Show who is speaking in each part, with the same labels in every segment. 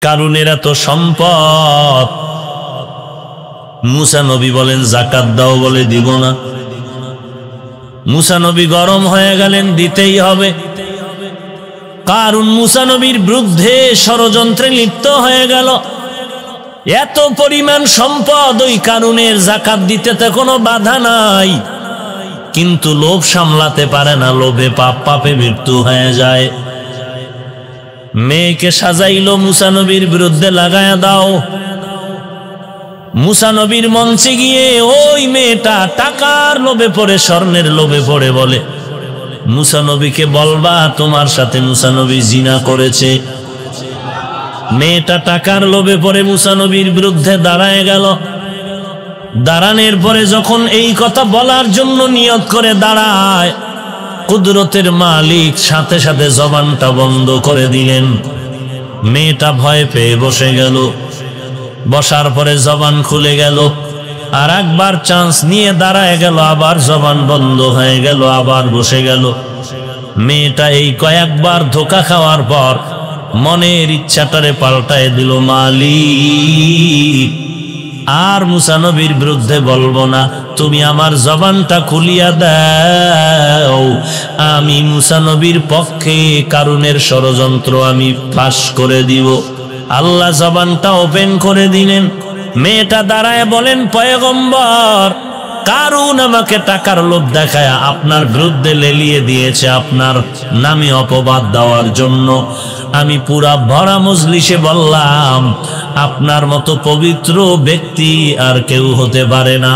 Speaker 1: কারুনের এত সম্পদ, মুসা নবী বলেন যাকাত দাও, বলে দিব না। মুসা নবী গরম হয়ে গেলেন, দিতেই হবে। কারুন মুসা নবীর বিরুদ্ধে ষড়যন্ত্রে লিপ্ত হয়ে গেল। এত পরিমাণ সম্পদ, ওই কারুনের যাকাত দিতে তো কোনো বাধা নাই, কিন্তু লোভ সামলাতে পারে না, লোভে পাপ, পাপে মৃত্যু হয়ে যায়। মেয়েকে সাজাইলো, মুসা নবীর বিরুদ্ধে লাগায়া দাও। মুসা নবীর মঞ্চে গিয়ে ওই মেয়েটা টাকার লোভে পড়ে, স্বর্ণের লোভে পড়ে বলে, মুসা নবীকে বলবা তোমার সাথে মুসা নবী জিনা করেছে। মেয়েটা টাকার লোভে পড়ে মুসা নবীর বিরুদ্ধে দাঁড়ায় গেল। দাঁড়ানোর পরে যখন এই কথা বলার জন্য নিয়ত করে দাঁড়ায়, কুদরতের মালিক সাথে সাথে জবানটা বন্ধ করে দিলেন। মেয়েটা ভয় পেয়ে বসে গেল। বসার পরে জবান খুলে গেল। আর একবার চান্স নিয়ে দাঁড়ায় গেল, আবার জবান বন্ধ হয়ে গেল, আবার বসে গেল। মেয়েটা এই কয়েকবার ধোঁকা খাওয়ার পর মনের ইচ্ছাটারে পাল্টায় দিল, মালিক আর মুসা নবীর বিরুদ্ধে বলবো না, তুমি আমার জবানটা খুলিয়া দাও, আমি মুসা নবীর পক্ষে কারুনের ষড়যন্ত্র আমি ফাঁস করে দিব। আল্লাহ জবানটা ওপেন করে দিলেন। মেয়েটা দাঁড়ায় বলেন, পয়গম্বর, কারুন আমাকে টাকার লোভ দেখায় আপনার বিরুদ্ধে লেলিয়ে দিয়েছে আপনার নামে অপবাদ দেওয়ার জন্য। আমি পুরা ভরা মজলিসে বললাম, আপনার মতো পবিত্র ব্যক্তি আর কেউ হতে পারে না।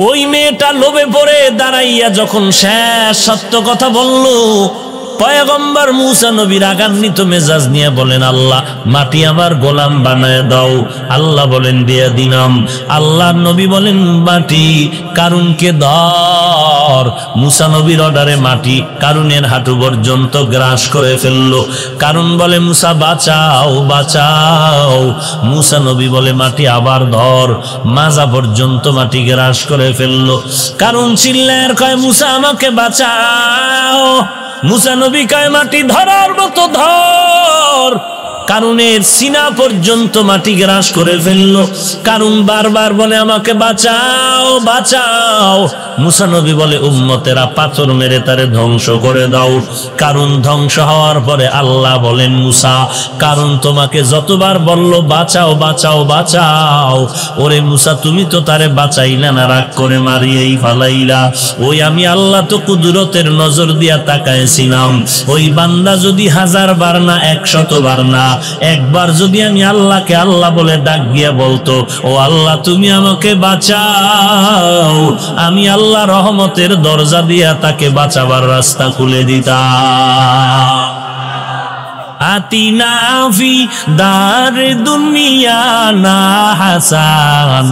Speaker 1: ওই মেয়েটা লোভে পড়ে দাঁড়াইয়া যখন শেষ সত্য কথা বলল, পয়গম্বর মুসা নবী রাগান্বিত মেজাজ নিয়ে বলেন, আল্লাহ মাটি আমার গোলাম বানায় দাও। আল্লাহ বলেন, দিয়ে দিলাম। আল্লাহ নবী বলেন, মাটি কারুনকে ধর। মুসা নবীর অর্ডারে মাটি কারুনের হাঁটু পর্যন্ত গ্রাস করে ফেললো। কারুন বলে, মুসা বাঁচাও, বাঁচাও। মুসা নবী বলে, মাটি আবার ধর। মাজা পর্যন্ত মাটি গ্রাস করে ফেললো। কারুন চিল্লায় কয়, মুসা আমাকে বাঁচাও। মুসা নবী কয়, মাটি ধরার মতো ধর। কারুনের সিনা পর্যন্ত মাটি গ্রাস করে ফেললো। কারুন বারবার বলে, আমাকে বাঁচাও, বাঁচাও। মুসা নবী বলে, উম্মতেরা পাথর মেরে তারে ধ্বংস করে দাও। কারুন ধ্বংস হওয়ার পরে আল্লাহ বলেন, মুসা, কারুন তোমাকে যতবার বলল বাঁচাও, বাঁচাও, বাঁচাও, ওরে মুসা তুমি তো তারে বাঁচাইলা না, রাগ করে মারিয়েই ফালাইলা। ওই আমি আল্লাহ তো কুদরতের নজর দিয়া তাকাইছিলাম, ওই বান্দা যদি 1000 বার না 100 বার না, একবার যদি আমি আল্লাহকে আল্লাহ বলে ডাক গিয়া বলতো, ও আল্লাহ তুমি আমাকে বাঁচাও, আমি আল্লাহ রহমতের দরজা দিয়া তাকে বাঁচাবার রাস্তা খুলে দিতাম। আতিনা ফি দার দুনিয়া না হাসান,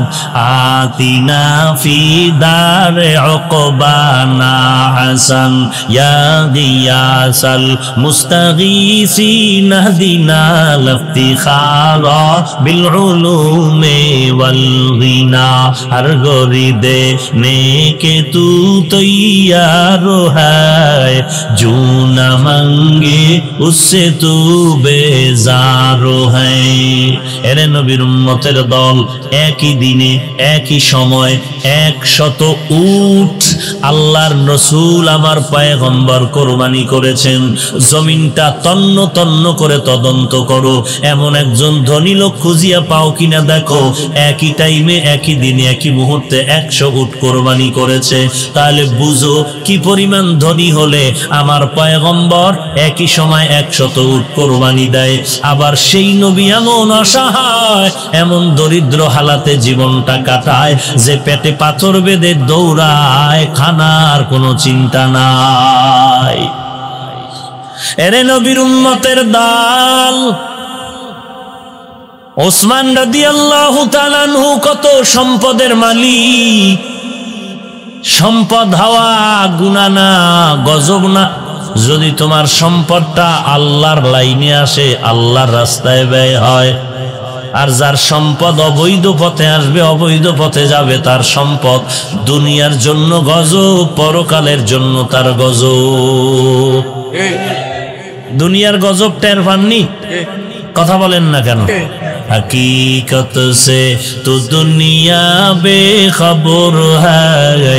Speaker 1: আতিনা ফি দার উকবা না হাসান, ইয়া গিয়াসাল মুস্তাগীসিন হদিনা লফতিখারা বিল উলুমে ওয়াল গিনা, হর গরি দেনে কে তু তৈয়ার হ্যায়, জো না মাঙ্গে উসসে তু বেজারো হ্যায়। এরে নবীর উম্মতের দল, একই দিনে একই সময় 100 উট আল্লাহর রসূল আমার পয়গম্বর কোরবানি করেছেন। জমিনটা তন্ন তন্ন করে তদন্ত করো, এমন একজন ধনী লোক খুঁজিয়া পাও কিনা দেখো, একই টাইমে একই দিনে একই মুহূর্তে 100 উট কোরবানি করেছে। তাহলে বুঝো কি পরিমাণ ধনী হলে আমার পয়গম্বর একই সময় 100 উট কোরবানি দেয়। আবার সেই নবী এমন অসহায়, এমন দরিদ্র হালাতে জীবনটা কাটায় যে পেটে পাথর বেঁধে দৌড়ায়, খানার কোনো চিন্তা নাই। এরে নবীর উম্মতের দল, ওসমান রাদিয়াল্লাহু তাআলা আনহু কত সম্পদের মালিক। সম্পদ হওয়া গুনাহ না, গজব না। যদি তোমার সম্পদটা আল্লাহর লাইনে আসে, আল্লাহর রাস্তায় ব্যয় হয়, আর যার সম্পদ অবৈধ পথে আসবে, অবৈধ পথে যাবে, তার সম্পদ দুনিয়ার জন্য গজব, পরকালের জন্য তার গজব। দুনিয়ার গজব টের পাননি? কথা বলেন না কেন? हकीकत से तो दुनिया बेखबर है,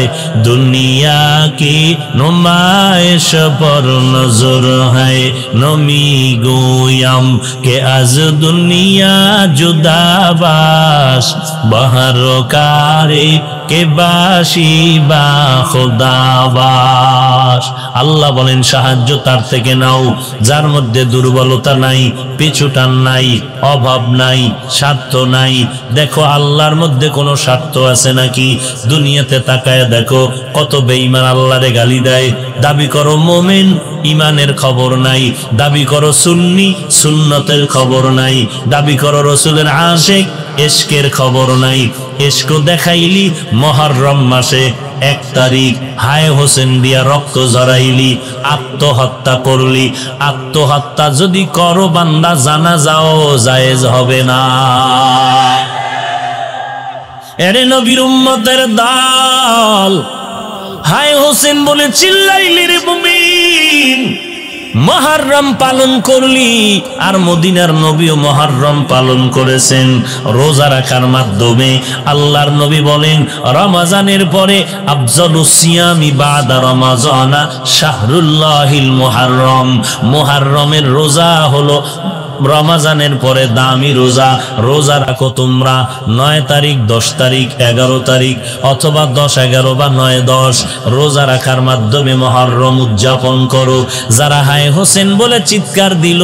Speaker 1: दुनिया की नुमाइश पर नजर है। नमी गोयम के आज दुनिया जुदाबाश बहर कारी के बाशी बा खुदाबाश। আল্লাহ বলেন সাহায্য তার থেকে নাও যার মধ্যে দুর্বলতা নাই, পিছুটান নাই, অভাব নাই, স্বার্থ নাই। দেখো আল্লাহর মধ্যে কোনো স্বার্থ আছে নাকি? দুনিয়াতে তাকায় দেখো কত বেঈমান আল্লাহরে গালি দেয়। দাবি করো মুমিন, ইমানের খবর নাই। দাবি করো সুন্নি, সুন্নতের খবর নাই। দাবি করো রাসূলের আশিক, ইশকের খবর নাই। ইশক দেখাইলি মুহররম মাসে 1 তারিখ হায় হোসেন দিয়া রক্ত ঝরাইলি, আত্মহত্যা করলি। আত্মহত্যা যদি করো বান্দা জানাজাও জায়েজ হবে না। এরে নবীর উম্মতের দল, হায় হোসেন বলে চিল্লাইলি রে মুমিন। মুহররম পালন করলি, আর মদিনার নবীও মুহররম পালন করেছেন রোজা রাখার মাধ্যমে। আল্লাহর নবী বলেন রমজানের পরে আফজালুস সিয়ামি বাদা রমাজানা শাহরুল্লাহিল মুহররম। মুহররমের রোজা হলো রমজানের পরে দামি রোজা। রোজা রাখো তোমরা 9 তারিখ, 10 তারিখ, 11 তারিখ, অথবা 10, 11 বা 9, 10 রোজা রাখার মাধ্যমে মুহররম উদযাপন করো। যারা হায় হোসেন বলে চিৎকার দিল,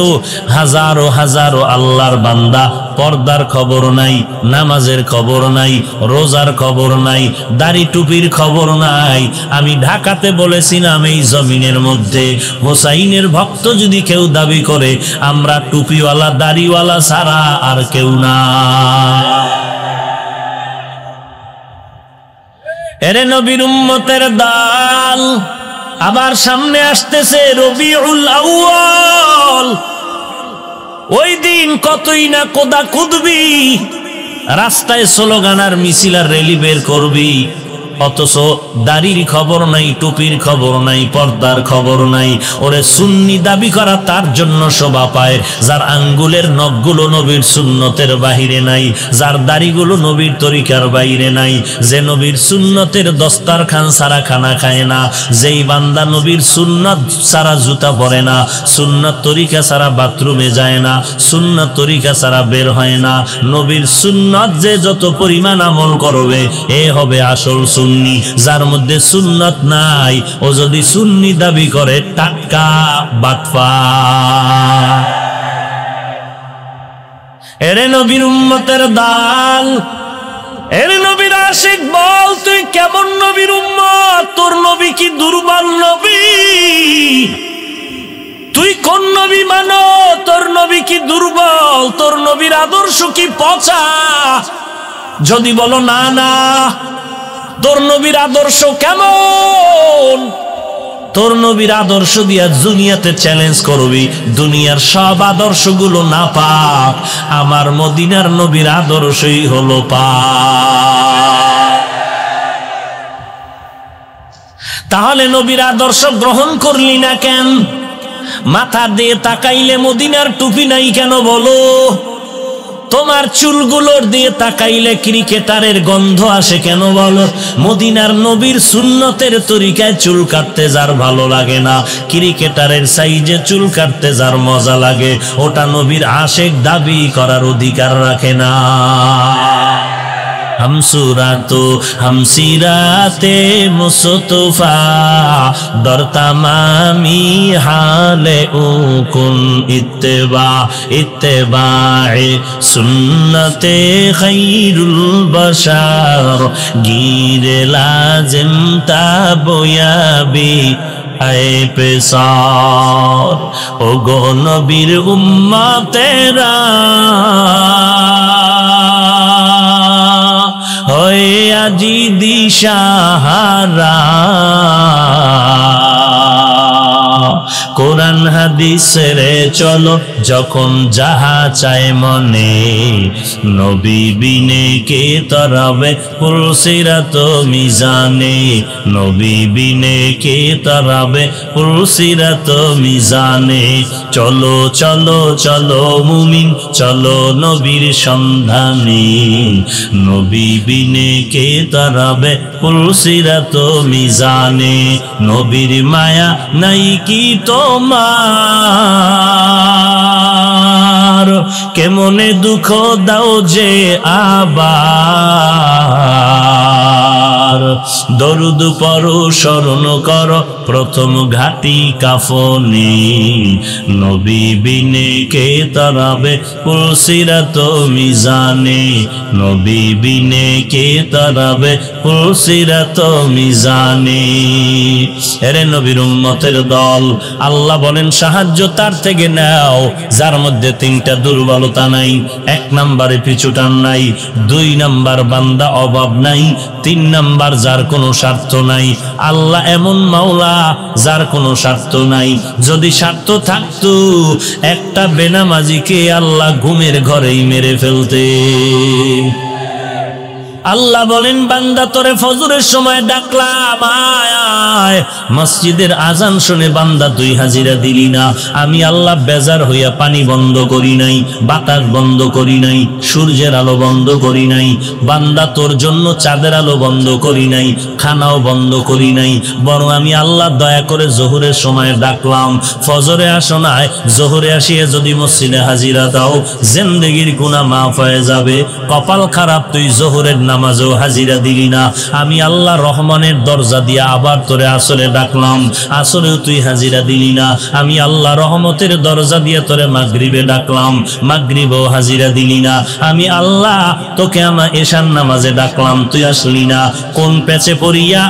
Speaker 1: হাজারো হাজারো আল্লাহর বান্দা পর্দার খবর নাই, নামাজের খবর নাই, রোজার খবর নাই, দাড়ি টুপির খবর নাই। আমি ঢাকাতে বলেছিলাম এই জমিনের মধ্যে হোসাইনের ভক্ত যদি কেউ দাবি করে আমরা টুপিওয়ালা দাড়িওয়ালা ছাড়া আর কেউ না। এরে নবীর উম্মতের দল, আবার সামনে আসতেছে রবিউল আউয়াল। ওই দিন কতই না কোদা কুদবি, রাস্তায় স্লোগান আর মিছিল আর র্যালি বের করবি, অথচ দাড়ির খবর নাই, টুপির খবর নাই, পর্দার খবর নাই। ওরে সুন্নি দাবি করা তার জন্য শোভা পায় যার আঙ্গুলের নখগুলো নবীর সুন্নতের বাহিরে নাই, যার দাড়িগুলো নবীর তরিকার বাইরে নাই, যে নবীর সুন্নতের দস্তারখান ছাড়া খানা খায় না, যেই বান্দা নবীর সুন্নত ছাড়া জুতা পরে না, সুন্নত তরিকা ছাড়া বাথরুমে যায় না, সুন্নত তরিকা ছাড়া বের হয় না। নবীর সুন্নত যে যত পরিমাণ আমল করবে এ হবে আসল সুন্নি। যার মধ্যে সুন্নত নাই ও যদি সুন্নি দাবি করে টাটকা বাটফার। এরে নবীর উম্মতের দল, এরে নবীর আশিক, বল তুই কেমন নবীর উম্মত? তোর নবী কি দুর্বল নবী? তুই কোন নবী মানো? তোর নবী কি দুর্বল? তোর নবীর আদর্শ কি পচা? যদি বলো না না, তোর নবীর আদর্শ কেমন? তোর নবীর আদর্শ দিয়া দুনিয়াতে চ্যালেঞ্জ করবি, দুনিয়ার সব আদর্শগুলো না পাক, আমার মদিনার নবীর আদর্শই হলো পাক। তাহলে নবীর আদর্শ গ্রহণ করলি না কেন? মাথা দিয়ে তাকাইলে মদিনার টুপি নাই কেন বলো? তোমার চুলগুলোর দিয়ে তাকাইলে ক্রিকেটারের গন্ধ আসে কেন বলো? মদিনার নবীর সুন্নতের তরিকায় চুল কাটতে যার ভালো লাগে না, ক্রিকেটারের সাইজে চুল কাটতে যার মজা লাগে, ওটা নবীর আশিক দাবি করার অধিকার রাখে না। हम सूरतो हम सीराते मुस्तफा दर तमामी हाले उकुन इत्तेबा इत्तेबाए सुन्नते खैरुल बशार गिरे लाजिम ताबयाबी आए पेसार। ओ गो नबीर उम्मतेरा হয়ে আজি দিশাহারা। কোরআন হাদিস ছেড়ে চলো যখন যাহা চায় মনে, নবী বিনে কে তরাবে পুলসিরাত মিজানে, নবী বিনে কে তরাবে পুলসিরাত মিজানে। চলো চলো চলো মুমিন চলো নবীর সন্ধানে, নবী বিনে কে তরাবে পুলসিরাত মিজানে। নবীর মায়া নাই কি তোমার, কেমনে দুঃখ দাও যে আবার। দরুদ পড়ো স্মরণ করো প্রথম ঘাটি কাফনে, নবী বিনে কে তরাবে পুলসিরাত মিজানে, নবী বিনে কে তরাবে পুলসিরাত মিজানে। এরে নবীর উম্মতের দল, আল্লাহ বলেন সাহায্য তার থেকে নাও যার মধ্যে তিনটা দুর্বলতা নাই। 1 নম্বরে পিছুটান নাই, 2 নম্বর বান্দা অভাব নাই, 3 নম্বর যার কোনো স্বার্থ নাই। আল্লাহ এমন মাওলা যার কোনো স্বার্থ নাই। যদি স্বার্থ থাকতো একটা বেনামাজিকে আল্লাহ ঘুমের ঘরেই মেরে ফেলতে। আল্লাহ বলেন বান্দা তোরে ফজরের সময় ডাকলাম আয়, মসজিদের আজান শুনে বান্দা তুই হাজিরা দিলি না। আমি আল্লাহ বেজার হইয়া পানি বন্ধ করি নাই, বাতাস বন্ধ করি নাই, সূর্যের আলো বন্ধ করি নাই, বান্দা তোর জন্য চাঁদের আলো বন্ধ করি নাই, খানাও বন্ধ করি নাই। বরং আমি আল্লাহ দয়া করে জোহরের সময় ডাকলাম, ফজরে আসো নাই, জোহরে আসিয়া যদি মসজিদে হাজিরা দাও জিন্দেগির গুনাহ মাফ হয়ে যাবে। কপাল খারাপ তুই জোহরের নামাজও হাজিরা দিলি না। আমি আল্লাহ রহমানের দরজা দিয়ে আবার তোরে আসরে ডাকলাম, আসরেও তুই হাজিরা দিলি না। আমি আল্লাহ রহমতের দরজা দিয়ে তোরে মাগরিবে ডাকলাম, মাগরিবেও হাজিরা দিলি না। আমি আল্লাহ তোকে আমার এশার নামাজে ডাকলাম, তুই আসলি না। কোন পেছে পড়িয়া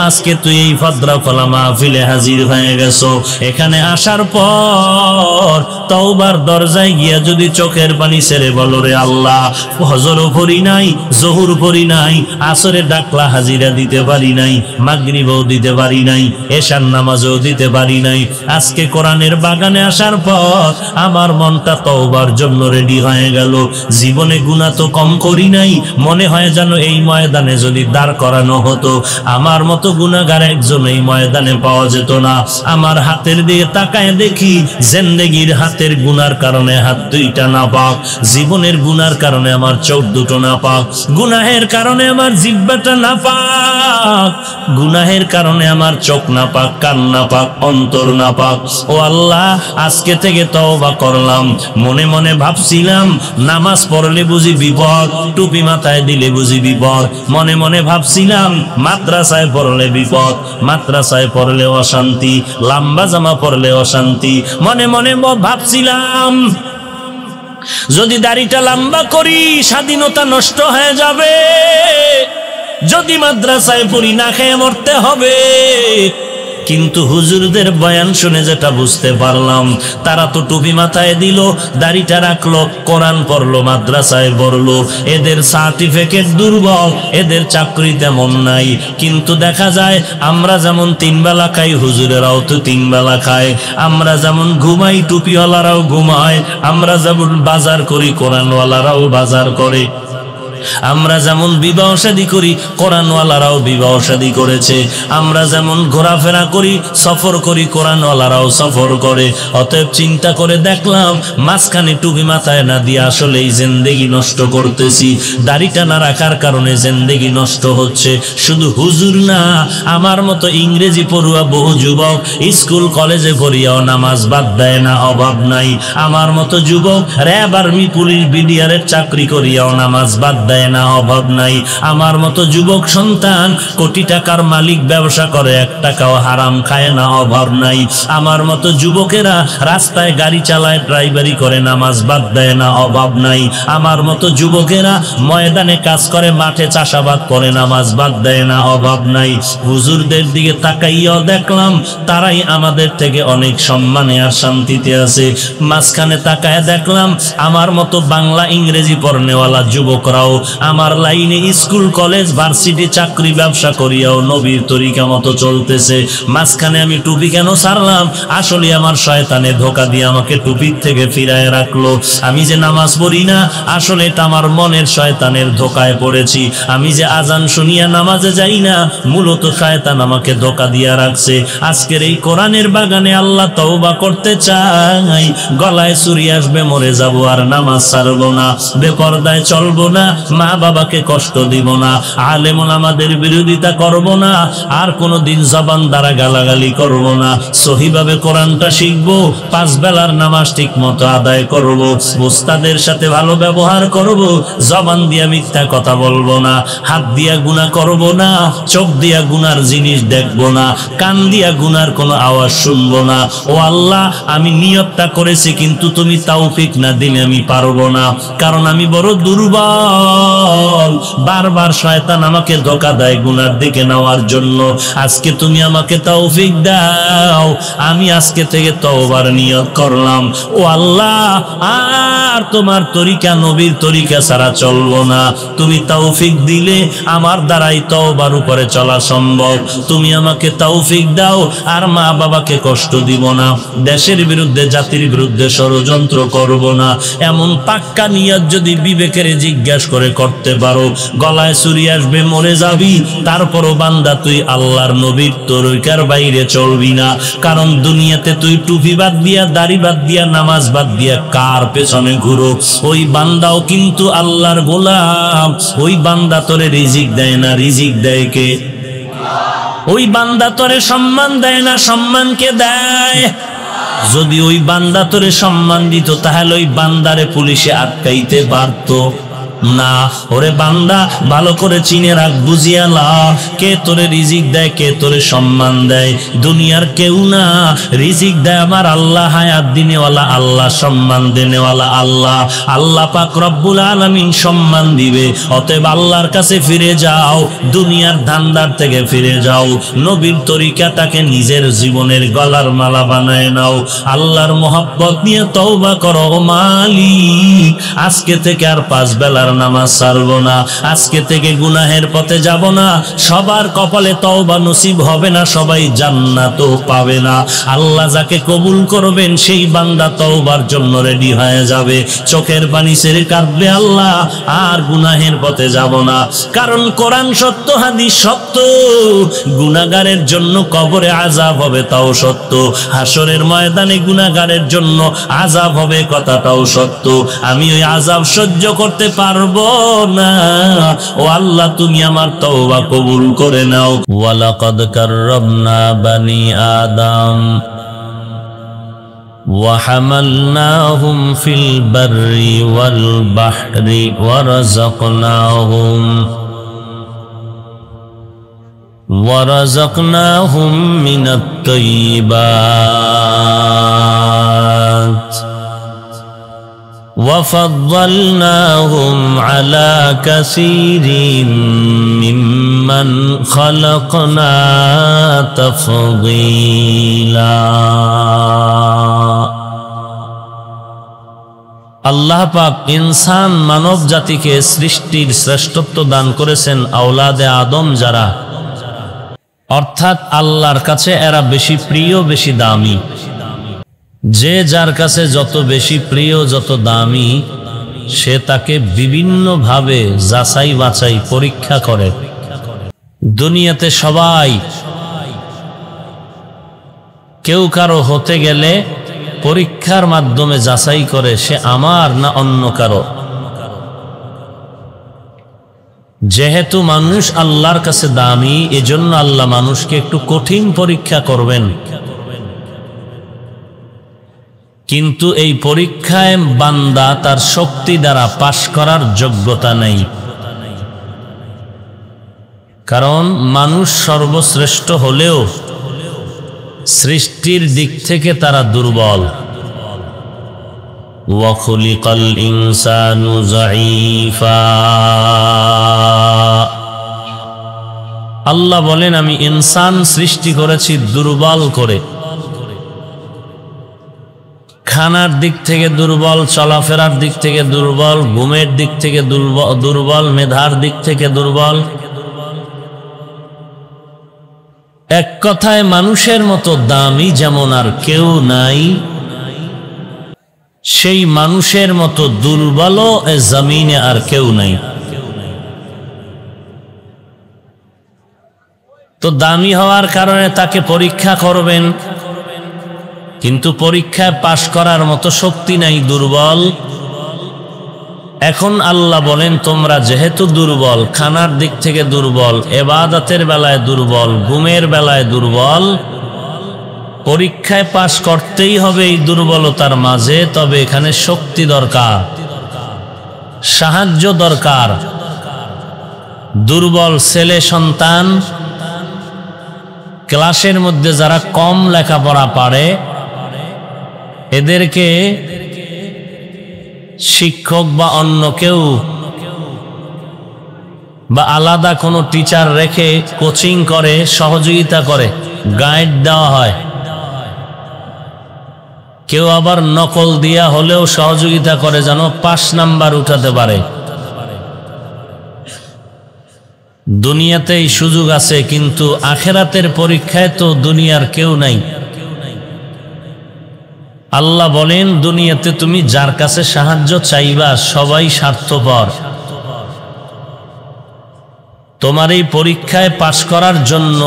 Speaker 1: আজকে তুই এই ফদরা ফলা মাহফিলে হাজির হয়ে গেছো? এখানে আসার পর তওবার দরজায় গিয়া যদি চোখের পানি ছেড়ে বলো রে আল্লাহ ফজরও পড়ি নাই, জোহর পড়ি নাই, আসরে ডাকলা হাজিরা দিতে পারি নাই, মাগরিবও দিতে পারি নাই, এশার নামাজও দিতে পারি নাই। আজকে কোরআনের বাগানে আসার পর আমার মনটা তওবার জন্য রেডি হয়ে গেল। জীবনে গুনাহ তো কম করি নাই, মনে হয় যেন এই ময়দানে যদি দাঁড় করানো হতো আমার মতো গুনাহগার একজন এই ময়দানে পাওয়া যেত না। আমার হাতের দিকে তাকায় দেখি জিন্দেগির হাতের গুনার কারণে হাত 2টা নাপাক, জীবনের গুনার কারণে আমার চোখ 2টো নাপাক, গুনাহের কারণে আমার জিহ্বাটা নাপাক, গুনাহের কারণে আমার চোখ নাপাক, কান নাপাক, অন্তর নাপাক। ও আল্লাহ আজকে থেকে তওবা করলাম। মনে মনে ভাবছিলাম নামাজ পড়লে বুঝি বিপদ, টুপি মাথায় দিলে বুঝি বিপদ। মনে মনে ভাবছিলাম মাদ্রাসায় পড়লে বিপদ, মাদ্রাসায় পড়লে অশান্তি, লম্বা জামা পড়লে অশান্তি। মনে মনে ভাবছিলাম যদি দাড়িটা লম্বা করি স্বাধীনতা নষ্ট হয়ে যাবে, যদি মাদ্রাসায় পড়ি না খেয়ে মরতে হবে। কিন্তু হুজুরদের বয়ান শুনে যেটা বুঝতে পারলাম, তারা তো টুপি মাথায় দিল, দাড়িটা রাখলো, কোরআন পড়লো, মাদ্রাসায় পড়লো, এদের সার্টিফিকেট দুর্বল, এদের চাকরি তেমন নাই। কিন্তু দেখা যায় আমরা যেমন 3 বেলা খাই হুজুরেরাও তো 3 বেলা খায়, আমরা যেমন ঘুমাই টুপিওয়ালারাও ঘুমায়, আমরা যেমন বাজার করি কোরআনওয়ালারাও বাজার করে, আমরা যেমন বিবাহ শাদী করি কোরআনওয়ালারাও বিবাহ শাদী করেছে, আমরা যেমন ঘোরাফেরা করি সফর করি কোরআনওয়ালারাও সফর করে। অতএব চিন্তা করে দেখলাম মাঝখানে টুপি মাথায় না দিয়ে আসলেই জিন্দেগি নষ্ট করতেছি। দাড়িটা না রাখার কারণে জিন্দেগি নষ্ট হচ্ছে। শুধু হুজুর না, আমার মতো ইংরেজি পড়ুয়া বহু যুবক স্কুল কলেজে পড়িয়াও নামাজ বাদ দেয় না, অভাব নাই। আমার মতো যুবক র্যাব আর্মি পুলিশ বিডিআরের চাকরি করিয়াও নামাজ বাদ দেয় না, অভাব নাই। আমার মতো যুবক সন্তান কোটি টাকার মালিক, ব্যবসা করে 1 টাকাও হারাম খায় না, অভাব নাই। আমার মতো যুবকেরা রাস্তায় গাড়ি চালায়, ড্রাইভারি করে, নামাজ বাদ দেয় না, অভাব নাই। আমার মতো যুবকেরা ময়দানে কাজ করে, মাঠে চাষাবাদ করে, নামাজ বাদ দেয় না, অভাব নাই। হুজুরদের দিকে তাকাইয়াও দেখলাম তারাই আমাদের থেকে অনেক সম্মানে আর শান্তিতে আছে। মাঝখানে তাকায় দেখলাম আমার মতো বাংলা ইংরেজি পড়নেওয়ালা যুবকরাও আমার লাইনে স্কুল কলেজ ভার্সিটি চাকরি ব্যবসা করিয়াও নবীর তরিকা মতো চলতেছে। মাঝখানে আমি টুপি কেন ছাড়লাম? আসলে আমার শয়তানে ধোকা দিয়ে আমাকে টুপির থেকে ফিরায় রাখলো। আমি যে নামাজ পড়ি না, আসলে এটা আমার মনের শয়তানের ধোকায় পড়েছি। আমি যে আজান শুনিয়া নামাজে যাই না, মূলত শয়তান আমাকে ধোকা দিয়া রাখছে। আজকের এই কোরআনের বাগানে আল্লাহ তওবা করতে চাই। গলায় ছুরি আসবে, মরে যাব, আর নামাজ ছাড়বো না, বেপরদায় চলবো না, মা বাবাকে কষ্ট দিব না, আলেম ওলামাদের বিরোধিতা করব না, আর কোনোদিন জবান দ্বারা গালাগালি করব না, সহিভাবে কোরআনটা শিখবো, 5 বেলার নামাজ ঠিক মতো আদায় করব, উস্তাদের সাথে ভালো ব্যবহার করব, জবান দিয়া মিথ্যা কথা বলবো না, হাত দিয়া গুনাহ করব না, চোখ দিয়া গুনার জিনিস দেখবো না, কান দিয়া গুনার কোনো আওয়াজ শুনবো না। ও আল্লাহ, আমি নিয়তটা করেছি, কিন্তু তুমি তৌফিক না দিলে আমি পারবো না, কারণ আমি বড় দুর্বল। বারবার শয়তান আমাকে ধোঁকা দেয় গুনার দিকে নেওয়ার জন্য। আজকে তুমি আমাকে তৌফিক দাও, আমি আজকে থেকে তওবার নিয়ত করলাম। ও আল্লাহ, আর তোমার তরিকা, নবীর তরিকা ছাড়া চলবো না। তুমি তৌফিক দিলে আমার দ্বারাই তওবার উপরে চলা সম্ভব। তুমি আমাকে তৌফিক দাও, আর মা বাবাকে কষ্ট দিব না, দেশের বিরুদ্ধে জাতির বিরুদ্ধে ষড়যন্ত্র করব না। এমন পাক্কা নিয়ত যদি বিবেকের জিজ্ঞাসা করে করতে পারো, গলায় ছুরি আসবে, মরে যাবি, তারপরও বান্দা তুই আল্লাহর নবীর তরিকার বাইরে চলবি না। কারণ দুনিয়াতে তুই টুপি বাদ দিয়া, দাড়ি বাদ দিয়া, নামাজ বাদ দিয়া কার পেছনে ঘুরো, ওই বান্দাও কিন্তু আল্লাহর গোলাম। ওই বান্দা তোরে রিজিক দেয় না, রিজিক দেয় কে? ওই বান্দা তোরে সম্মান দেয় না, সম্মান কে দেয়? যদি ওই বান্দা তোরে সম্মান দিত, তাহলে ওই বান্দারে পুলিশে আটকাইতে পারতো না। ওরে বান্দা, ভালো করে চিনে রাখ, বুঝিয়া লা, কে তোরে রিজিক দেয়, কে তোরে সম্মান দেয়? দুনিয়ার কেউ না, রিজিক দেয় আমার আল্লাহ, হায়াত দিনেওয়ালা আল্লাহ, সম্মান দেনেওয়ালা আল্লাহ। আল্লাহ পাক রব্বুল আলামিন সম্মান দিবে। অতএব আল্লাহর কাছে ফিরে যাও, দুনিয়ার ধান্দার থেকে ফিরে যাও, নবীর তরিকাটাকে নিজের জীবনের গলার মালা বানায় নাও, আল্লাহর মহব্বত নিয়ে তওবা করো। মালিক, আজকে থেকে আর 5 বেলার নামাজ ছাড়বো না, আজকে থেকে গুনাহের পথে যাব না। সবার কপালে তওবা নসিব হবে না, সবাই জান্নাতও পাবে না। আল্লাহ যাকে কবুল করবেন, সেই বান্দা তওবার জন্য রেডি হয়ে যাবে, চোখের পানি ছেড়ে কাঁদবে, আল্লাহ আর গুনাহের পথে যাব না। কারণ কোরআন সত্য, হাদিস সত্য। গুনাহগারের জন্য কবরে আযাব হবে, তাও সত্য। হাসরের ময়দানে গুনাহগারের জন্য আযাব হবে, কথাটাও সত্য। আমি ওই আযাব সহ্য করতে পারবো না। ও আল্লাহ, তুমি আমার তওবা কবুল করে নাও। ওয়ালাকাদ কাররামনা বানি আদম ওয়া হামালনাহুম ফিল বাররি ওয়াল বাহরি ওয়া রাযাকনাহুম মিনাত তাইয়্যিবাত وفضلناهم على كثير ممن خلقنا تفضيلا। আল্লাহ পাক ইনসান মানব জাতিকে সৃষ্টির শ্রেষ্ঠত্ব দান করেছেন আওলাদে আদম যারা, অর্থাৎ আল্লাহর কাছে এরা বেশি প্রিয়, বেশি দামি। যে যার কাছে যত বেশি প্রিয়, যত দামি, সে তাকে বিভিন্নভাবে যাচাই বাছাই পরীক্ষা করে। দুনিয়াতে সবাই কেউ কারো হতে গেলে পরীক্ষার মাধ্যমে যাচাই করে সে আমার না অন্য কারো। যেহেতু মানুষ আল্লাহর কাছে দামি, এজন্য আল্লাহ মানুষকে একটু কঠিন পরীক্ষা করবেন। কিন্তু এই পরীক্ষায় বান্দা তার শক্তি দ্বারা পাশ করার যোগ্যতা নেই, কারণ মানুষ সর্বশ্রেষ্ঠ হলেও সৃষ্টির দিক থেকে তারা দুর্বল। ওয়া খুলিকাল ইনসানু যায়ীফা। আল্লাহ বলেন, আমি ইনসান সৃষ্টি করেছি দুর্বল করে। খানার দিক থেকে দুর্বল, চলাফেরার দিক থেকে দুর্বল, ঘুমের দিক থেকে দুর্বল, মেধার দিক থেকে দুর্বল। এক কথায় মানুষের মতো দামি যেমন আর কেউ নাই, সেই মানুষের মতো দুর্বলও এ জমিনে আর কেউ নাই। তো দামি হওয়ার কারণে তাকে পরীক্ষা করবেন, কিন্তু পরীক্ষায় পাশ করার মতো শক্তি নাই, দুর্বল। এখন আল্লাহ বলেন তোমরা যেহেতু দুর্বল, খানার দিক থেকে দুর্বল, ইবাদতের বেলায় দুর্বল, ঘুমের বেলায় দুর্বল, পরীক্ষায় পাশ করতেই হবে এই দুর্বলতার মাঝে। তবে এখানে শক্তি দরকার, সাহায্য দরকার। দুর্বল ছেলে সন্তান, ক্লাসের মধ্যে যারা কম লেখাপড়া পারে, এদেরকে শিক্ষক বা অন্য কেউ বা আলাদা কোনো টিচার রেখে কোচিং করে, সহযোগিতা করে, গাইড দেওয়া হয়। কেউ আবার নকল দিয়া হলেও সহযোগিতা করে যেন 5 নাম্বার উঠাতে পারে। দুনিয়াতেই সুযোগ আছে, কিন্তু আখেরাতের পরীক্ষায় তো দুনিয়ার কেউ নাই। আল্লাহ বলেন দুনিয়াতে তুমি যার কাছে সাহায্য চাইবা সবাই স্বার্থপর। তোমার এই পরীক্ষায় পাশ করার জন্য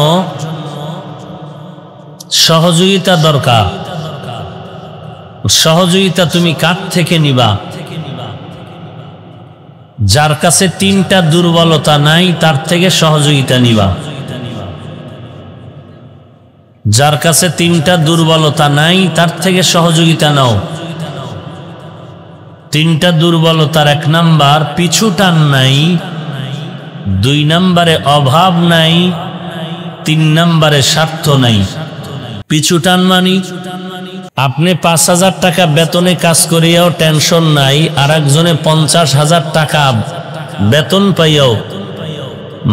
Speaker 1: সহযোগিতা দরকার। সহযোগিতা তুমি কার থেকে নিবা? যার কাছে 3টা দুর্বলতা নাই তার থেকে সহযোগিতা নিবা। যার কাছে 3টা দুর্বলতা নাই তার থেকে সহযোগিতা নাও। 3টা দুর্বলতার 1 নাম্বার পিছু টান নাই, 2 নাম্বারে অভাব নাই, 3 নাম্বারে স্বার্থ নাই। পিছু টান মানি আপনি 5,000 টাকা বেতনে কাজ করিয়াও টেনশন নাই, আর একজনে 50,000 টাকা বেতন পাইয়াও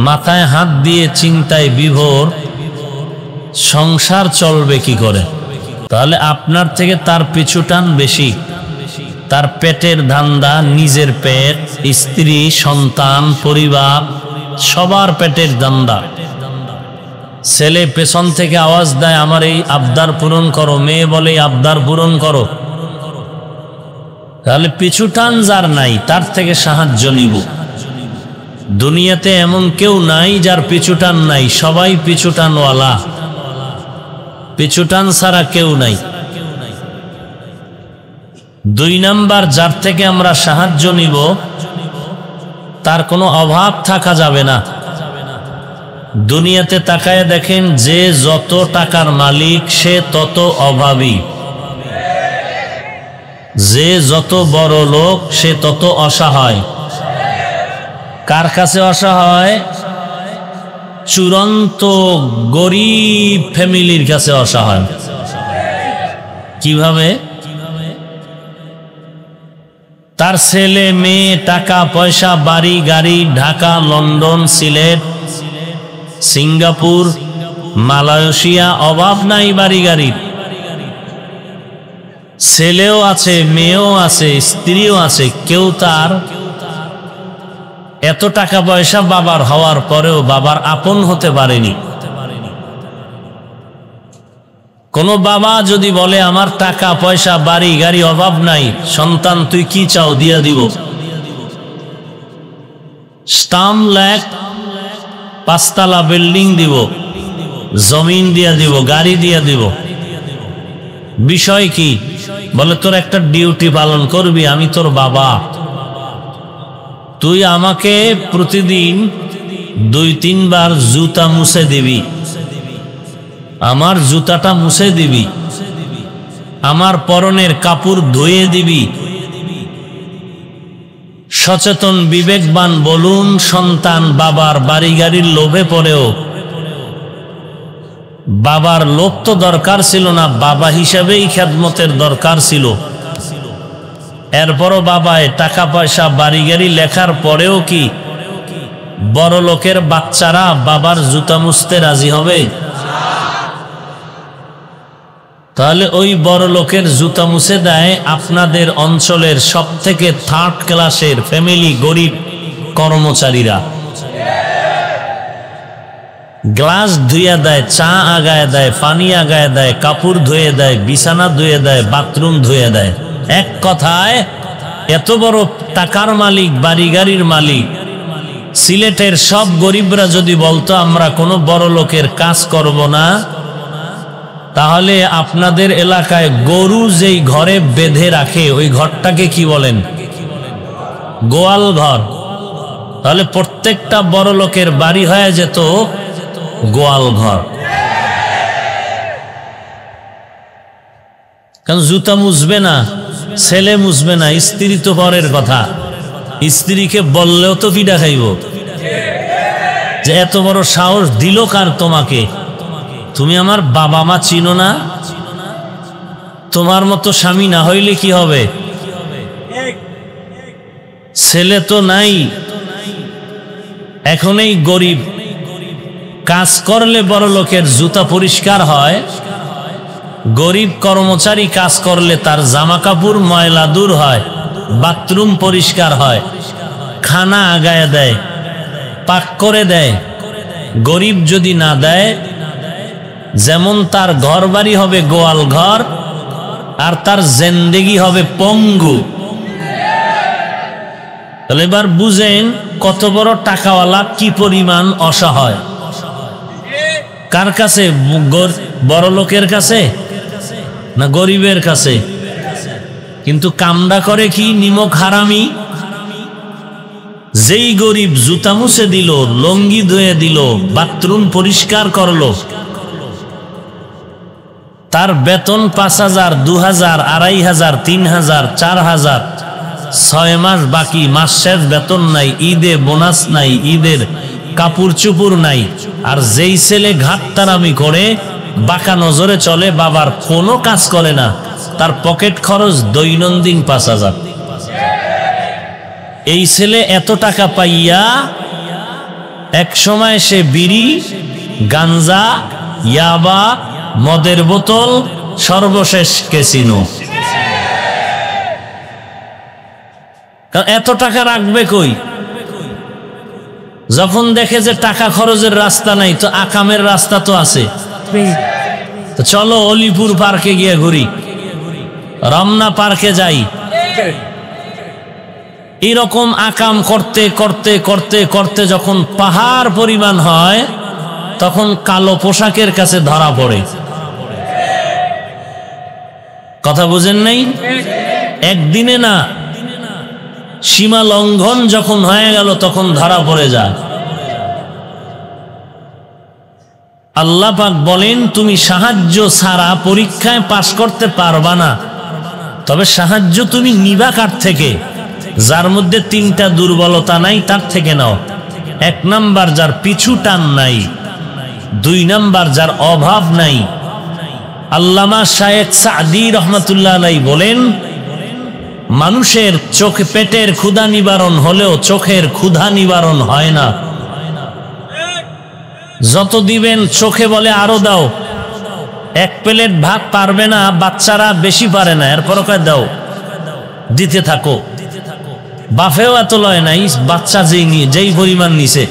Speaker 1: মাথায় হাত দিয়ে চিন্তায় বিভোর, সংসার চলবে কি করে? তাহলে আপনার থেকে তার পিছু টান বেশি। তার পেটের ধান্দা, নিজের পেট, স্ত্রী, সন্তান, পরিবার, সবার পেটের ধান্দা। ছেলে পেছন থেকে আওয়াজ দেয় আমার এই আবদার পূরণ করো, মেয়ে বলে আবদার পূরণ করো। তাহলে পিছু টান যার নাই তার থেকে সাহায্য নিব। দুনিয়াতে এমন কেউ নাই যার পিছু টান নাই, সবাই পিছু টানওয়ালা। পিছু টান ছাড়া কেউ নাই। 2 নাম্বার যার থেকে আমরা সাহায্য নিব তার কোনো অভাব থাকা যাবে না। দুনিয়াতে তাকায় দেখেন, যে যত টাকার মালিক সে তত অভাবী, যে যত বড় লোক সে তত অসহায়। কার কাছে অসহায়? চূড়ান্ত গরিব ফ্যামিলির কাছে অসহায়। কিভাবে? তার ছেলে মেয়ে, টাকা পয়সা, বাড়ি গাড়ি, Dhaka, London, Sylhet, Singapore, Malaysia, অভাব নাই বাড়ি গাড়ির। ছেলেও আছে, মেয়েও আছে, স্ত্রীও আছে। কেউ তার এত টাকা পয়সা বাবার হওয়ার পরেও বাবার আপন হতে পারেনি। কোন বাবা যদি বলে আমার টাকা পয়সা, বাড়ি গাড়ি, অভাব নাই, সন্তান তুই কি চাও দিয়া দিব, স্টাম্প লেখ, 5 তলা বিল্ডিং দিব, জমিন দিয়া দিব, গাড়ি দিয়া দিব। বিষয় কি? বলে তোর একটা ডিউটি পালন করবি, আমি তোর বাবা, তুই আমাকে প্রতিদিন 2-3 বার জুতা মুছে দিবি, আমার জুতাটা মুছে দিবি, আমার পরনের কাপড় ধুয়ে দিবি। সচেতন বিবেকবান বলুন সন্তান বাবার বাড়ি গাড়ির লোভে পড়েও, বাবার লোভ তো দরকার ছিল না, বাবা হিসাবেই খেদমতের দরকার ছিল। এরপরও বাবায় টাকা পয়সা, বাড়ি গাড়ি লেখার পরেও কি বড় লোকের বাচ্চারা বাবার জুতা মুছতে রাজি হবে? তাহলে ওই বড় লোকের জুতা মুছে দেয় আপনাদের অঞ্চলের সবথেকে থার্ড ক্লাসের ফ্যামিলি গরিব কর্মচারীরা। গ্লাস ধুইয়া দেয়, চা আগায় দেয়, পানি আগায় দেয়, কাপড় ধুয়ে দেয়, বিছানা ধুয়ে দেয়, বাথরুম ধুয়ে দেয়। এক কথায় এত বড় টাকার মালিক, বাড়ি গাড়ির মালিক সিলেটের সব গরিবরা যদি বলতো আমরা কোনো বড় লোকের কাজ করব না, তাহলে আপনাদের এলাকায় গরু যেই ঘরে বেঁধে রাখে ওই ঘরটাকে কি বলেন? গোয়াল ঘর। তাহলে প্রত্যেকটা বড় লোকের বাড়ি হয়ে যেত গোয়াল ঘর। কারণ জুতা মুছবে না, ছেলে মুছবে না, স্ত্রী তো পরের কথা। স্ত্রীকে বললেও তো পিঠা খাইব যে এত বড় সাহস দিল কার তোমাকে? তুমি আমার বাবা মা চিনো না? তোমার মতো স্বামী না হইলে কি হবে? ছেলে তো নাই, এখন এই গরিব কাজ করলে বড় লোকের জুতা পরিষ্কার হয়, গরিব কর্মচারী কাজ করলে তার জামা কাপড় ময়লা দূর হয়, বাথরুম পরিষ্কার হয়, খানা আগায় দেয়, পাক করে দেয়। গরিব যদি না দেয়, যেমন তার ঘর বাড়ি হবে গোয়াল ঘর, আর তার জিন্দেগি হবে পঙ্গু। তাহলে এবার বুঝেন কত বড় টাকাওয়ালা কি পরিমাণ অসহায়। কার কাছে? বড় লোকের কাছে না গরিবের কাছে? কিন্তু কামডা করে কি? নিমক হারামি। যেই গরিব জুতা মুছে দিল, লঙ্গি ধুয়ে দিল, বাথরুম পরিষ্কার করলো, তার বেতন 5,000, 2,000, 2,500, 3,000, 4,000, 6 মাস বাকি, মাস শেষ, বেতন নাই, ঈদে বোনাস নাই, ঈদের কাপড় চুপুর নাই। আর যেই ছেলে ঘাটতারামি করে, বাঁকা নজরে চলে, বাবার কোনো কাজ করে না, তার পকেট খরচ দৈনন্দিন 5,000। এই ছেলে এত টাকা পাইয়া এক সময় সে বিড়ি, গাঞ্জা, ইয়াবা, মদের বোতল, সর্বশেষ ক্যাসিনো। এত টাকা রাখবে কই? যখন দেখে যে টাকা খরচের রাস্তা নাই, তো আকামের রাস্তা তো আছে। তো চলো অলিপুর পার্কে গিয়ে ঘুরি, রমনা পার্কে যাই। এরকম আকাম করতে করতে করতে করতে যখন পাহাড় পরিমাণ হয়, তখন কালো পোশাকের কাছে ধরা পড়ে। কথা বুঝেন নাই? একদিনে না, সীমা লঙ্ঘন যখন হয়ে গেল তখন ধরা পড়ে যায়। আল্লাহ পাক বলেন, তুমি সাহায্য ছাড়া পরীক্ষায় পাশ করতে পারবা না, তবে সাহায্য তুমি নিবা কার থেকে? যার মধ্যে 3টা দুর্বলতা নাই তার থেকে নাও। 1 নাম্বার, যার পিছু টান নাই। 2 নাম্বার, যার অভাব নাই। আল্লামা শায়েখ সাদি রহমাতুল্লাহ আলাইহি বলেন, মানুষের চোখে পেটের ক্ষুধা নিবারণ হলেও চোখের ক্ষুধা নিবারণ হয় না। যত দিবেন চোখে বলে আরো দাও। 1 প্লেট ভাত পারবে না, বাচ্চারা বেশি পারে না, এরপর কয় দাও, দিতে থাকো। বাফেও এত লয় নাই, বাচ্চা যেই পরিমাণ নিছে।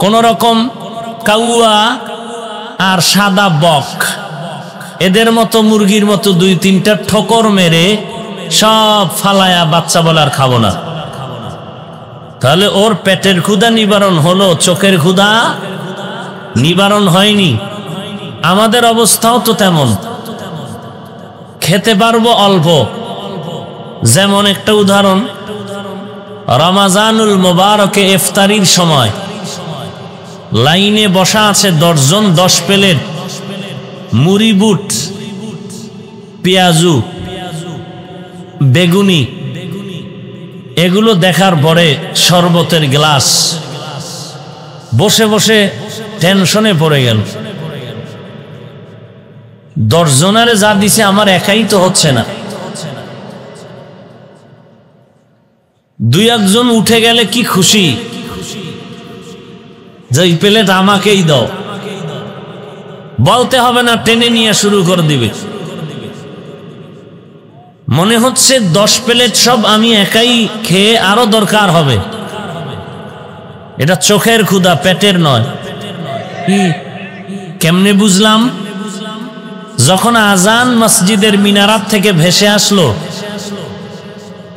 Speaker 1: কোন রকম কাউয়া আর সাদা বক, এদের মতো মুরগির মতো 2-3টা ঠোকর মেরে সব ফালায়া বাচ্চা বলার খাবো না। তাহলে ওর পেটের ক্ষুধা নিবারণ হলো, চোখের ক্ষুধা নিবারণ হয়নি। আমাদের অবস্থাও তো তেমন, খেতে পারবো অল্প। যেমন একটা উদাহরণ, রমাজানুল মুবারকে ইফতারির সময় লাইনে বসা আছে 10 জন, 10 প্লেট মুড়ি, বুট, পেঁয়াজু, বেগুনি, এগুলো দেখার পরে শরবতের গ্লাস, বসে বসে টেনশনে পড়ে গেল। 10 জনারে যা দিছে আমার একাই তো হচ্ছে না। 2-1 জন উঠে গেলে কি খুশি যে এই প্লেট আমাকেই দাও। বলতে হবে না, টেনে নিয়ে শুরু করে দিবে। মনে হচ্ছে 10 প্লেট সব আমি একাই খেয়ে আরো দরকার হবে। এটা চোখের ক্ষুধা, পেটের নয়। কেমনে বুঝলাম? যখন আজান মসজিদের মিনারাত থেকে ভেসে আসলো,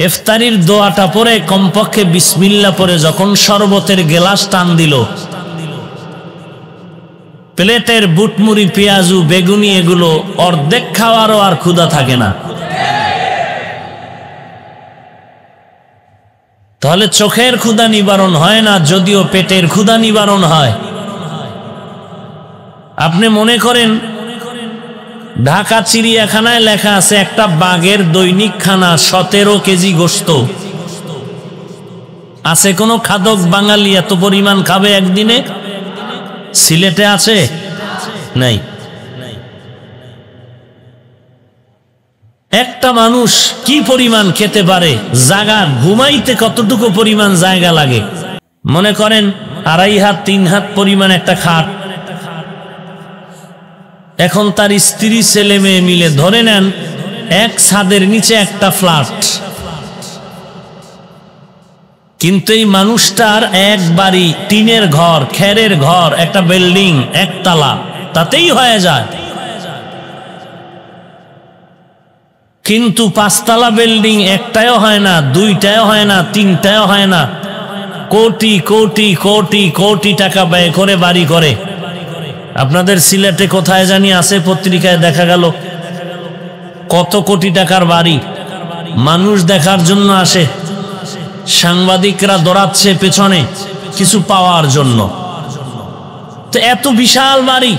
Speaker 1: ইফতারির দোয়াটা পরে কমপক্ষে বিসমিল্লাহ পরে যখন শরবতের গ্লাস টান দিল, প্লেটের বুটমুড়ি, পেঁয়াজু, বেগুনি এগুলো অর্ধেক খাওয়ারও আর ক্ষুধা থাকে না। তাহলে চোখের ক্ষুধা নিবারণ হয় না, যদিও পেটের ক্ষুধা নিবারণ হয়। আপনি মনে করেন ঢাকা চিড়িয়াখানায় লেখা আছে একটা বাঘের দৈনিক খানা 17 কেজি গোশত। আছে কোন খাদক বাঙালি এত পরিমাণ খাবে একদিনে? সিলেটে আছে? নাই। একটা মানুষ কি পরিমাণ খেতে পারে? জায়গা ঘুমাইতে কতটুকু পরিমাণ জায়গা লাগে? মনে করেন 2.5 হাত 3 হাত পরিমাণ একটা খাট। এখন তার স্ত্রী ছেলে মেয়ে মিলে ধরে নেন এক ছাদের নিচে একটা ফ্ল্যাট, কিন্তু এই মানুষটার এক বাড়ি, টিনের ঘর, খেরের ঘর, একটা বিল্ডিং, একতলা, তাতেই হয়ে যায়। কিন্তু 5 তলা বিল্ডিং একটাও হয় না, 2টাও হয় না, 3টাও হয় না। কোটি কোটি কোটি কোটি টাকা ব্যয় করে বাড়ি করে। আপনাদের সিলেটে কোথায় জানি আছে, পত্রিকায় দেখা গেল কত কোটি টাকার বাড়ি। মানুষ দেখার জন্য আসে, সাংবাদিকরা দৌড়াচ্ছে পেছনে কিছু পাওয়ার জন্য। তো এত বিশাল বাড়ি,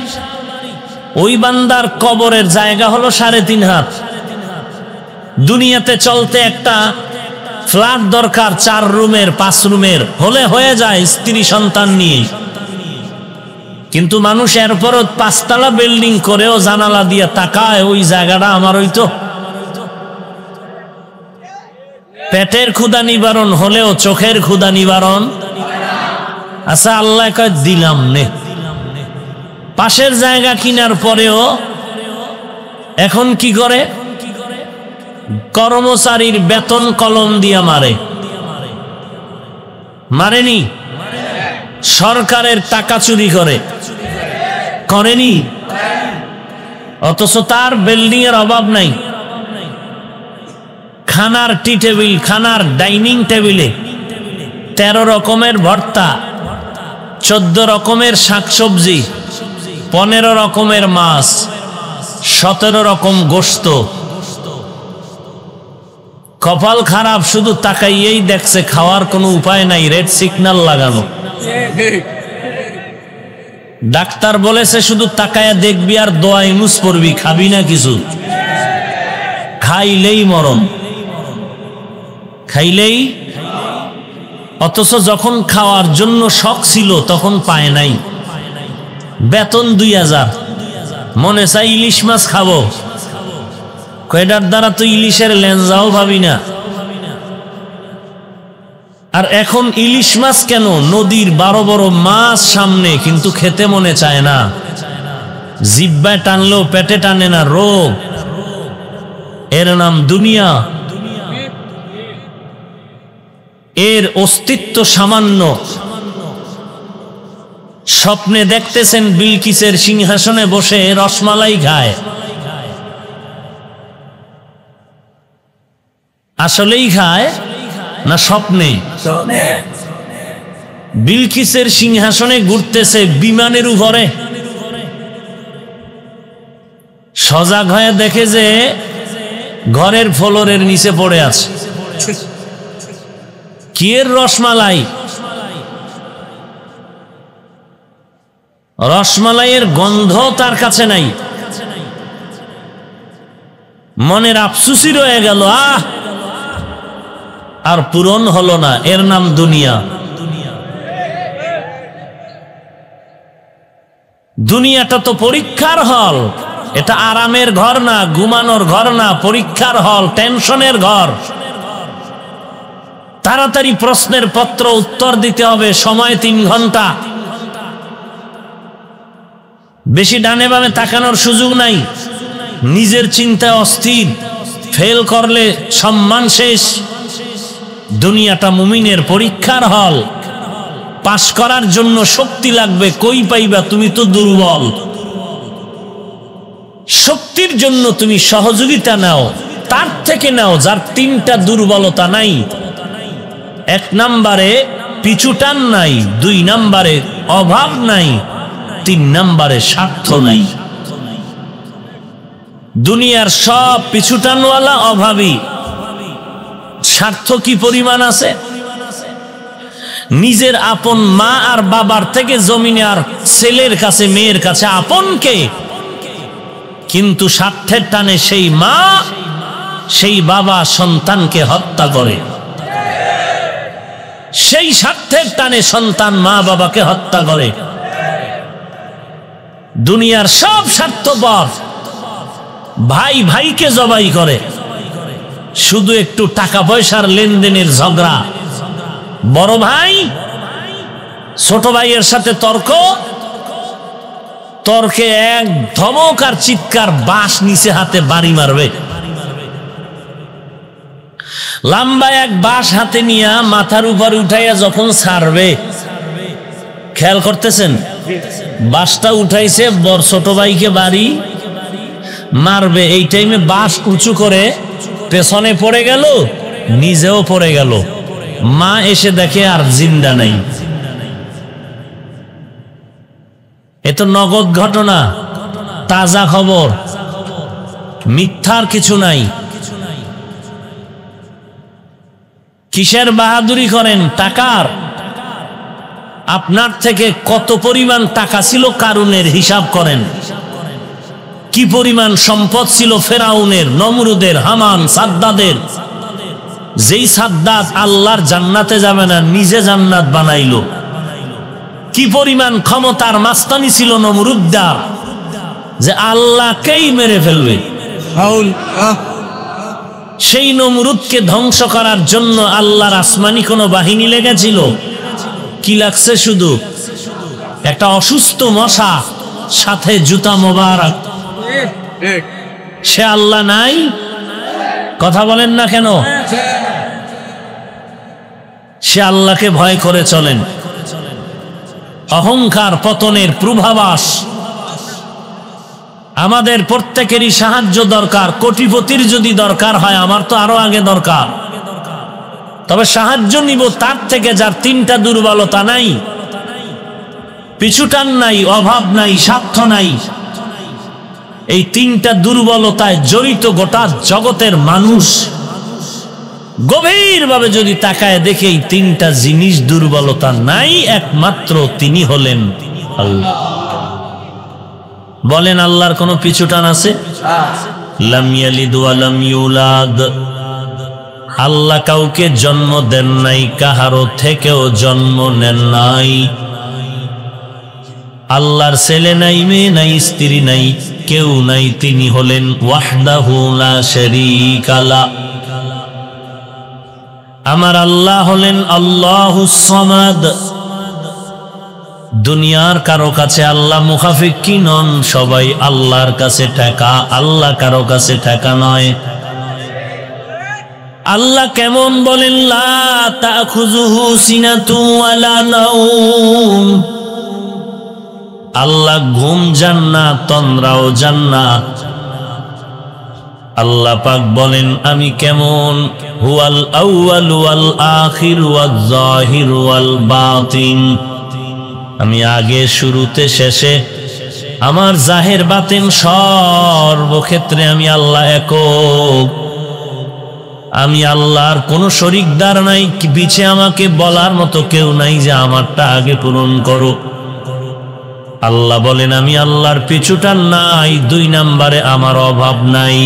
Speaker 1: ওই বান্দার কবরের জায়গা হলো 3.5 হাত। দুনিয়াতে চলতে একটা ফ্ল্যাট দরকার 4 রুমের 5 রুমের, হলে হয়ে যায় স্ত্রী সন্তান নিয়ে। কিন্তু মানুষ এরপরও 5 তলা বিল্ডিং করেও জানালা দিয়ে তাকায়, ওই জায়গাটা আমার হইতো। পেটের ক্ষুধা নিবারণ হলেও চোখের ক্ষুধা নিবারণ। আচ্ছা, আল্লাহ কয় দিলাম নে। পাশের জায়গা কিনার পরেও এখন কি করে? কর্মচারীর বেতন কলম দিয়া মারে। মারেনি? সরকারের টাকা চুরি করে, করেনি? অথচ তার বিল্ডিং এর অভাব নাই। খানার টি টেবিল, খানার ডাইনিং টেবিলে 13 রকমের ভর্তা, 14 রকমের শাকসবজি, 15 রকমের মাছ, 17 রকম গোশত। কপাল খারাপ, শুধু তাকাইয়েই দেখছে, খাওয়ার কোনো উপায় নাই, রেড সিগন্যাল লাগানো। ডাক্তার বলেছে শুধু তাকায়া দেখবি আর দোয়া ইউনুস পড়বি, খাবি না কিছু। খাইলেই মরণ, খাইলেই। অথচ যখন খাওয়ার জন্য শখ ছিল তখন পায় নাই। বেতন 2000, মনে চাই ইলিশ মাছ খাবো, কয়টার দ্বারা তো ইলিশের লেঞ্জাও ভাবি না। আর এখন ইলিশ মাছ কেন? নদীর 12 বড় মাছ সামনে, কিন্তু খেতে মনে চায় না। জিহ্বায় টানলেও পেটে টানে না, রোগ। এর নাম দুনিয়া। এর অস্তিত্ব সামান্য। স্বপ্নে দেখতেছেন বিলকিসের সিংহাসনে বসে রসমালাই খায়, আসলেই খায় না স্বপ্নে? বিলকিসের সিংহাসনে ঘুরতেছে বিমানের উপরে, সজাগ হয়ে দেখে যে ঘরের ফ্লোরের নিচে পড়ে আছে। কি এর রসমালাই? রসমালাইয়ের গন্ধ তার কাছে নাই। মনের আফসুসি রয়ে গেল, আর পূরণ হলো না। এর নাম দুনিয়া। দুনিয়াটা তো পরীক্ষার হল। এটা আরামের ঘর না, ঘুমানোর ঘর না, পরীক্ষার হল, টেনশনের ঘর। তাড়াতাড়ি প্রশ্নের পত্র উত্তর দিতে হবে, সময় 3 ঘন্টা। বেশি ডানে বামে তাকানোর সুযোগ নাই, নিজের চিন্তায় অস্থির, ফেল করলে সম্মান শেষ। দুনিয়াটা মুমিনের পরীক্ষার হল, পাশ করার জন্য শক্তি লাগবে, কই পাইবা? তুমি তো দুর্বল। শক্তির জন্য তুমি সহযোগিতা নাও, তার থেকে নাও যার তিনটা দুর্বলতা নাই। 1 নম্বরে পিছুটান নাই, 2 নম্বরে অভাব নাই, 3 নম্বরে স্বার্থ নাই। দুনিয়ার সব পিছুটানওয়ালা অভাবী, স্বার্থ কি পরিমাণ আছে? নিজের আপন মা আর বাবার থেকে জমিনে আর ছেলের কাছে মেয়ের কাছে আপন কে? কিন্তু স্বার্থের টানে সেই মা সেই বাবা সন্তানকে হত্যা করে, সেই স্বার্থের টানে সন্তান মা বাবাকে হত্যা করে। দুনিয়ার সব স্বার্থপর, ভাই ভাইকে জবাই করে, শুধু একটু টাকা পয়সার লেনদেনের ঝগড়া। বড় ভাই ছোট ভাইয়ের সাথে তর্ক, তর্কে এক ধমক আর চিৎকার, বাঁশ নিচে হাতে বাড়ি মারবে। লম্বা এক বাঁশ হাতে নিয়ে মাথার উপরে উঠাইয়া যখন ছাড়বে, খেয়াল করতেছেন? বাঁশটা উঠাইছে, বড় ছোট ভাইকে বাড়ি মারবে, এই টাইমে বাঁশ উঁচু করে পেছনে পড়ে গেল, নিজেও পড়ে গেল। মা এসে দেখে আর জিন্দা নাই। এ তো নগদ ঘটনা, তাজা খবর, মিথ্যার কিছু নাই। কিসের বাহাদুরি করেন? টাকার। আপনার থেকে কত পরিমাণ টাকা ছিল কারুনের, হিসাব করেন। কি পরিমাণ সম্পদ ছিল ফেরাউনের, নমরুদের, হামান, সাদ্দাদের। যেই সাদ্দাত আল্লাহর জান্নাতে যাবে না, নিজে জান্নাত বানাইলো। কি পরিমাণ ক্ষমতার মাস্তানি ছিল নমরুদ্দার, যে আল্লাহকেই মেরে ফেলবে। সেই নমরুদকে ধ্বংস করার জন্য আল্লাহর আসমানি কোনো বাহিনী লেগেছিল? কি লাগছে? শুধু একটা অসুস্থ মশা, সাথে জুতা মোবারক। সে আল্লাহ নাই? কথা বলেন না কেন? সে আল্লাহকে ভয় করে চলেন। অহংকার পতনের পূর্বাভাস। আমাদের প্রত্যেকেরই সাহায্য দরকার। কোটিপতির যদি দরকার হয়, আমার তো আরো আগে দরকার, তবে সাহায্য নিব তার থেকে যার তিনটা দুর্বলতা নাই, পিছুটান নাই, অভাব নাই, স্বার্থ নাই। এই তিনটা দুর্বলতায় জড়িত গোটা জগতের মানুষ। গভীরভাবে যদি তাকায় দেখে এই তিনটা জিনিস দুর্বলতা নাই, একমাত্র তিনি হলেন আল্লাহ। বলেন, আল্লাহর কোনো পিছুটান আছে? লাম ইয়ালিদ ওয়া লাম ইউলাদ। আল্লাহ কাউকে জন্ম দেন নাই, কাহারো থেকেও জন্ম নেন নাই। আল্লাহর ছেলে নাই, মেয়ে নাই, স্ত্রী নাই, কেউ নাই। তিনি হলেন ওয়াহদাহু লা শারীকা লা। আমার আল্লাহ হলেন আল্লাহুস সামাদ। দুনিয়ার কারো কাছে আল্লাহ মুখাফিক্কি নন, সবাই আল্লাহর কাছে ঠেকা, আল্লাহ কারো কাছে ঠেকা নয়। আল্লাহ কেমন বলেন? লা তাখুযুহু সিনাতু ওয়ালা নাওম। আল্লাহ ঘুম যান না, তন্দ্রাও যান না। আল্লাহ পাক বলেন, আমি কেমন? হুয়াল আউয়াল ওয়াল আখির ওয়াল যাহির ওয়াল বাতিন। আমি আগে, শুরুতে, শেষে, আমার জাহের বাতিন সর্বক্ষেত্রে আমি আল্লাহ একক। আমি আল্লাহর কোনো শরিকদার নাই, পিছে আমাকে বলার মতো কেউ নাই যে আমারটা আগে পূরণ করো। আল্লাহ বলেন, আমি আল্লাহর পিছুটান নাই। 2 নম্বরে আমার অভাব নাই,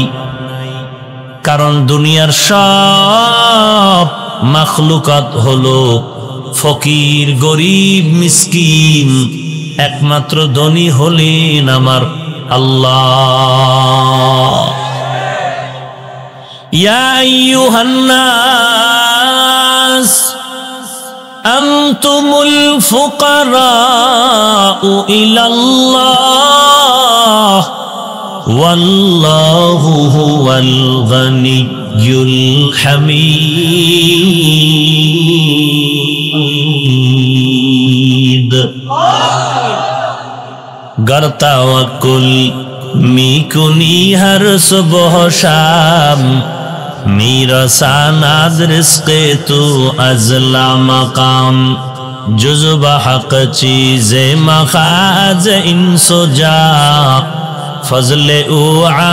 Speaker 1: কারণ দুনিয়ার সব মাখলুকাত হলো ফকির, গরিব, মিসকিন। একমাত্র ধনী হলেন আমার আল্লাহ। ইয়া আইয়ুহান নাস আনতুমুল ফুকারাউ ইলাল্লাহ ওয়াল্লাহু হুয়াল গানিয়্যুল হামিদ। गर तवक्कुल मिकुनी हर सुबह शाम मेरा सानाद रिज़्क़े तू अज़ला मकाम जुज़्ब हक़ चीज़े मखाज इंसो जा फज़ले उ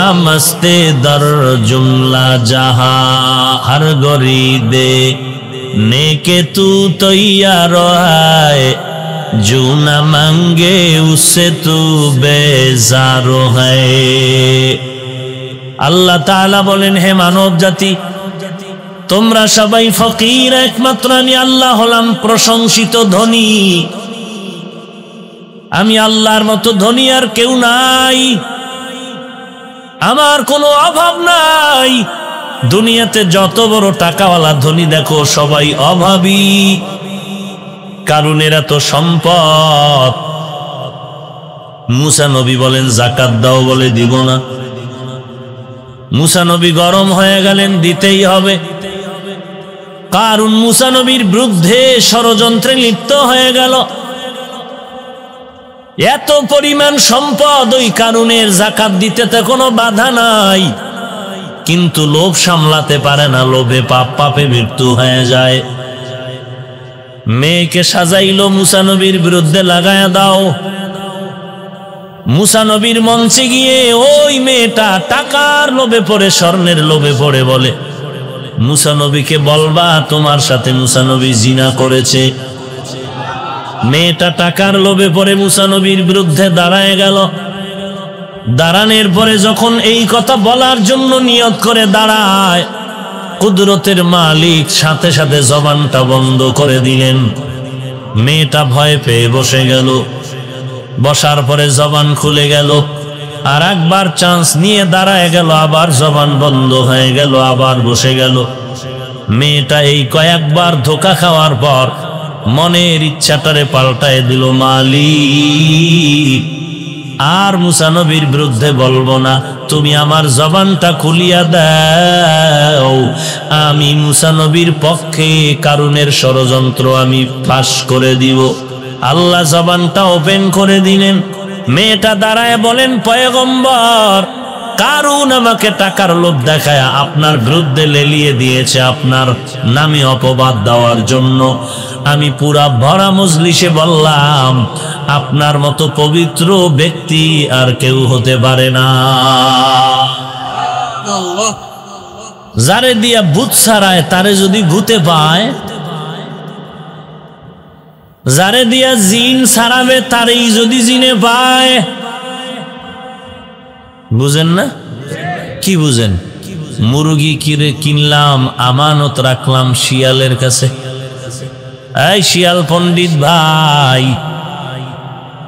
Speaker 1: आमस्ते दर जुमला जहां हर गोरी दे नेके तू तैयार है जो न मांगे उससे तू बेजार है। আল্লাহ তাআলা বলেন, হে মানব জাতি, তোমরা সবাই ফকির, একমাত্র আমি আল্লাহ হলাম প্রশংসিত ধনী। আমি আল্লাহর মতো ধনী আর কেউ নাই, আমার কোনো অভাব নাই। দুনিয়াতে যত বড় টাকাওয়ালা ধনী দেখো সবাই অভাবী। কারুনের এত সম্পদ, মুসা নবী বলেন যাকাত দাও, বলে দিব না। মুসা নবী গরম হয়ে গেলেন, দিতেই হবে। কারুন মুসা নবীর বিরুদ্ধে ষড়যন্ত্রে লিপ্ত হয়ে গেল। এত পরিমাণ সম্পদ, ওই কারুনের যাকাত দিতে তো কোনো বাধা নাই, কিন্তু লোভ সামলাতে পারে না, লোভে পাপ, পাপে মৃত্যু হয়ে যায়। মেয়েকে সাজাইলো, মুসা নবীর বিরুদ্ধে লাগায়া দাও। মুসা নবীর মঞ্চে গিয়ে ওই মেয়েটা টাকার লোভে পড়ে, স্বর্ণের লোভে পড়ে বলে, মুসা নবীকে বলবা তোমার সাথে মুসা নবী জিনা করেছে। মেয়েটা টাকার লোভে পড়ে মুসা নবীর বিরুদ্ধে দাঁড়ায় গেল। দাঁড়ানোর পরে যখন এই কথা বলার জন্য নিয়ত করে দাঁড়ায়, কুদরতের মালিক সাথে সাথে জবানটা বন্ধ করে দিলেন। মেয়েটা ভয় পেয়ে বসে গেল। বসার পরে জবান খুলে গেল, আর একবার চান্স নিয়ে দাঁড়ায় গেল, আবার জবান বন্ধ হয়ে গেল, আবার বসে গেল। মেয়েটা এই কয়েকবার ধোঁকা খাওয়ার পর মনের ইচ্ছাটারে পাল্টায় দিল, মালিক আর মুসা নবীর বিরুদ্ধে বলবো না, তুমি আমার জবানটা খুলিয়া দাও, আমি মুসা নবীর পক্ষে কারুনের ষড়যন্ত্র আমি ফাঁস করে দিব। আল্লাহ জবানটা ওপেন করে দিলেন। মেয়েটা দাঁড়ায় বলেন, পয়গম্বর, কারুন আমাকে টাকার লোভ দেখায় আপনার বিরুদ্ধে লেলিয়ে দিয়েছে আপনার নামে অপবাদ দেওয়ার জন্য। আমি পুরা ভরা মজলিসে বললাম, আপনার মতো পবিত্র ব্যক্তি আর কেউ হতে পারে না। যারে দিয়া ভূত ছাড়ায় তারে যদি ভূতে পায়, যারে দিয়া জিন ছাড়াবে তারেই যদি জিনে পায়। বুঝেন না? কি বুঝেন? মুরগি কিরে কিনলাম, আমানত রাখলাম শিয়ালের কাছে। এই শিয়াল পণ্ডিত ভাই,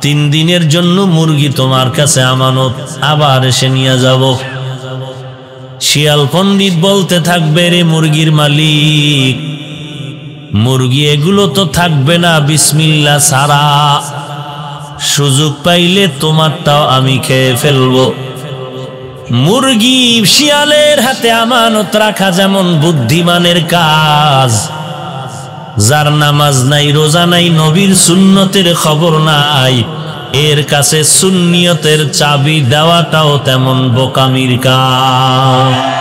Speaker 1: 3 দিনের জন্য মুরগি তোমার কাছে আমানত, আবার এসে নিয়ে যাব। শিয়াল পণ্ডিত বলতে থাকবে, রে মুরগির মালিক, মুরগি এগুলো তো থাকবে না বিসমিল্লাহ ছাড়া, সুযোগ পাইলে তোমারটাও আমি খেয়ে ফেলবো। মুরগি শিয়ালের হাতে আমানত রাখা যেমন বুদ্ধিমানের কাজ, যার নামাজ নাই, রোজা নাই, নবীর সুন্নতের খবর নাই, এর কাছে সুন্নিয়তের চাবি দেওয়াটাও তেমন বোকামির কাজ।